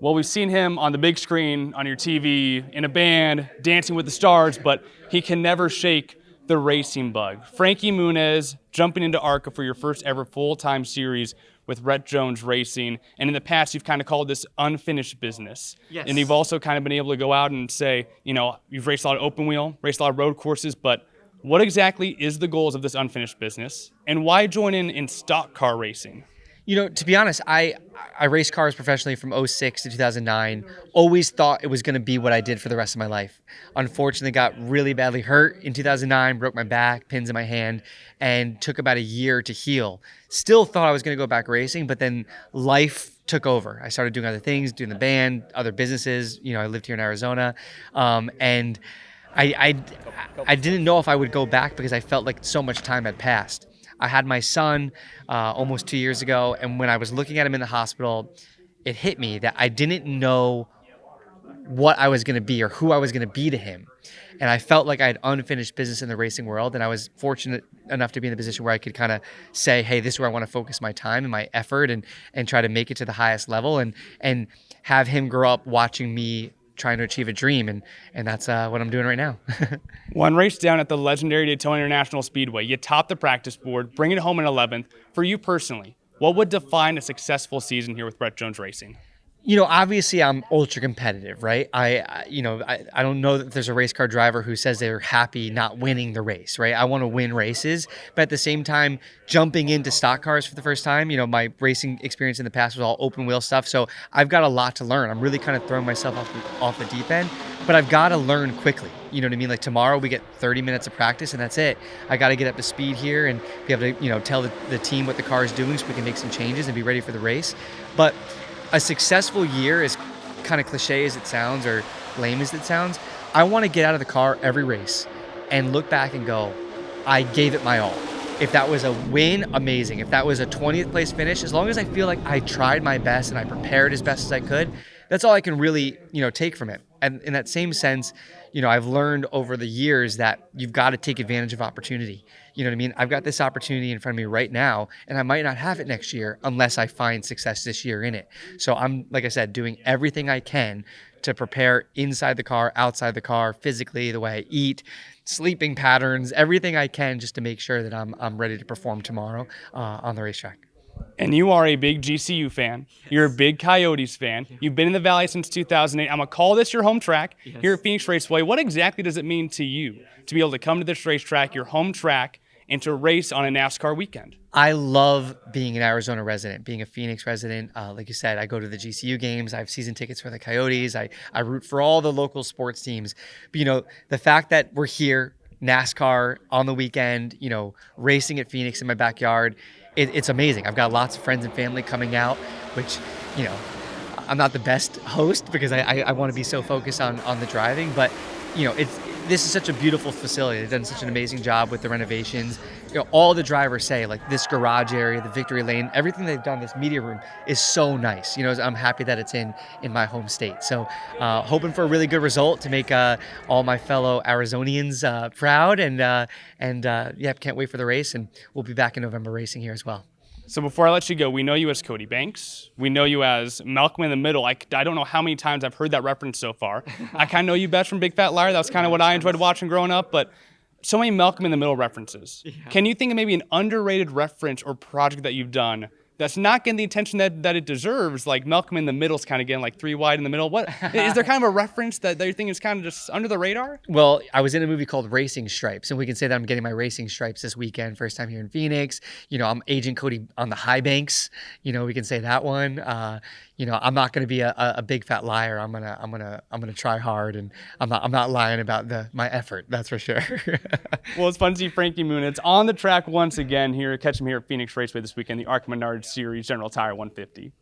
Well, we've seen him on the big screen, on your TV, in a band, dancing with the stars, but he can never shake the racing bug. Frankie Muniz jumping into ARCA for your first ever full-time series with Rhett Jones Racing. And in the past, you've kind of called this unfinished business. Yes. And you've also kind of been able to go out and say, you know, you've raced a lot of open wheel, raced a lot of road courses, but what exactly is the goals of this unfinished business? And why join in stock car racing? You know, to be honest, I raced cars professionally from '06 to 2009. Always thought it was going to be what I did for the rest of my life. Unfortunately, got really badly hurt in 2009, broke my back, pins in my hand, and took about a year to heal. Still thought I was going to go back racing, but then life took over. I started doing other things, doing the band, other businesses. You know, I lived here in Arizona, and I didn't know if I would go back because I felt like so much time had passed. I had my son almost 2 years ago, and when I was looking at him in the hospital, it hit me that I didn't know what I was going to be or who I was going to be to him. And I felt like I had unfinished business in the racing world, and I was fortunate enough to be in the position where I could kind of say, hey, this is where I want to focus my time and my effort and try to make it to the highest level and have him grow up watching me trying to achieve a dream, and that's what I'm doing right now. One race down at the legendary Daytona International Speedway, you topped the practice board, bring it home in 11th. For you personally, what would define a successful season here with Rhett Jones Racing? You know, obviously I'm ultra competitive, right? I don't know that there's a race car driver who says they're happy not winning the race, right? I want to win races, but at the same time, jumping into stock cars for the first time, you know, my racing experience in the past was all open wheel stuff, so I've got a lot to learn. I'm really kind of throwing myself off the deep end, but I've got to learn quickly. You know what I mean? Like tomorrow we get 30 minutes of practice and that's it. I got to get up to speed here and be able to, you know, tell the team what the car is doing so we can make some changes and be ready for the race. But a successful year, as kind of cliche as it sounds or lame as it sounds, I want to get out of the car every race and look back and go, I gave it my all. If that was a win, amazing. If that was a 20th place finish, as long as I feel like I tried my best and I prepared as best as I could, that's all I can really, you know, take from it. And in that same sense, you know, I've learned over the years that you've got to take advantage of opportunity. You know what I mean? I've got this opportunity in front of me right now, and I might not have it next year unless I find success this year in it. So I'm, like I said, doing everything I can to prepare inside the car, outside the car, physically, the way I eat, sleeping patterns, everything I can just to make sure that I'm ready to perform tomorrow on the racetrack. And you are a big GCU fan. Yes. You're a big Coyotes fan. You've been in the Valley since 2008. I'm going to call this your home track here at Phoenix Raceway. What exactly does it mean to you to be able to come to this racetrack, your home track, and to race on a NASCAR weekend? I love being an Arizona resident, being a Phoenix resident. Like you said, I go to the GCU games. I have season tickets for the Coyotes. I root for all the local sports teams. But, you know, the fact that we're here, NASCAR on the weekend, you know, racing at Phoenix in my backyard, it's amazing. I've got lots of friends and family coming out, which, you know, I'm not the best host because I want to be so focused on the driving. But, you know, this is such a beautiful facility. They've done such an amazing job with the renovations. You know, all the drivers say, like, this garage area, the victory lane, everything they've done, this media room is so nice. You know, I'm happy that it's in my home state. So hoping for a really good result to make all my fellow Arizonians proud. And yeah, can't wait for the race. And we'll be back in November racing here as well. So before I let you go, we know you as Cody Banks. We know you as Malcolm in the Middle. I don't know how many times I've heard that reference so far. I kind of know you best from Big Fat Liar. That was kind of what I enjoyed watching growing up. But so many Malcolm in the Middle references. Yeah. Can you think of maybe an underrated reference or project that you've done that's not getting the attention that it deserves? Like Malcolm in the Middle's kind of getting like 3 wide in the middle. What is there kind of a reference that you think is kind of just under the radar? Well, I was in a movie called Racing Stripes, and we can say that I'm getting my racing stripes this weekend, first time here in Phoenix. You know, I'm Agent Cody on the high banks. You know, we can say that one. You know, I'm not going to be a big fat liar. I'm gonna try hard, and I'm not lying about my effort. That's for sure. Well, it's fun to see Frankie Muniz on the track once again here. Catch him here at Phoenix Raceway this weekend, the ARCA Menards Series General Tire 150.